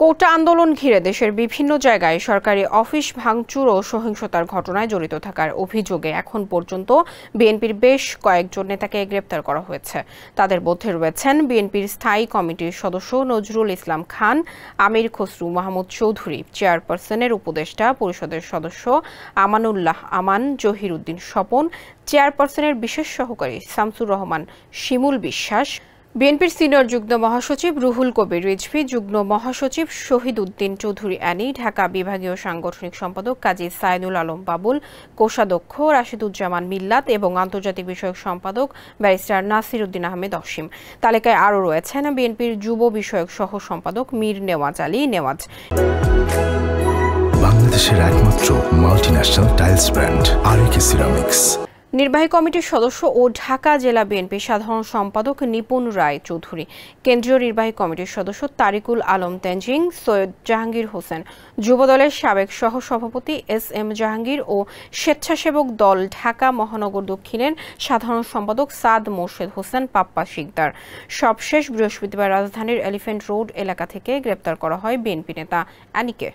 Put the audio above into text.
কোটা আন্দোলন ঘিরে দেশের বিভিন্ন জায়গায় সরকারি অফিস ভাঙচুর ও সহিংসতার ঘটনায় জড়িত থাকার অভিযোগে এখন পর্যন্ত বিএনপির বেশ কয়েকজন নেতাকে গ্রেপ্তার করা হয়েছে। তাদের মধ্যে রয়েছেন বিএনপির স্থায়ী কমিটির সদস্য নজরুল ইসলাম খান, আমির খসরু মাহমুদ চৌধুরী, চেয়ারপারসনের উপদেষ্টা পরিষদের সদস্য আমানুল্লাহ আমান, জহির উদ্দিন স্বপন, চেয়ারপারসনের বিশেষ সহকারী শামসুর রহমান শিমুল বিশ্বাস, বিএনপির সিনিয়র যুগ্ম মহাসচিব রুহুল কবির রিজভী, যুগ্ম মহাসচিব শহীদ উদ্দিন চৌধুরী অ্যানি, ঢাকা বিভাগীয় সাংগঠনিক সম্পাদক কাজী সাইদুল আলম বাবুল, কোষাধ্যক্ষ রাশিদুজ্জামান মিল্লাত এবং আন্তর্জাতিক বিষয়ক সম্পাদক ব্যারিস্টার নাসির উদ্দিন আহমেদ অসীম। তালিকায় আরও রয়েছেন বিএনপির যুব বিষয়ক সহ সম্পাদক মীর নেওয়াজ আলী নেওয়াজ। বাংলাদেশের একমাত্র মাল্টিন্যাশনাল টাইলস ব্র্যান্ড আরএকে সিরামিক্স। নির্বাহী কমিটির সদস্য ও ঢাকা জেলা বিএনপির সাধারণ সম্পাদক নিপুণ রায় চৌধুরী, কেন্দ্রীয় নির্বাহী কমিটির সদস্য তারিকুল আলম তেনজিং, সৈয়দ জাহাঙ্গীর হোসেন, যুবদলের সাবেক সহসভাপতি এস.এম. জাহাঙ্গীর ও স্বেচ্ছাসেবক দল ঢাকা মহানগর দক্ষিণের সাধারণ সম্পাদক সাদ মোর্শেদ হোসেন পাপ্পা শিকদার। সবশেষ বৃহস্পতিবার রাজধানীর এলিফ্যান্ট রোড এলাকা থেকে গ্রেপ্তার করা হয় বিএনপি নেতা অ্যানিকে।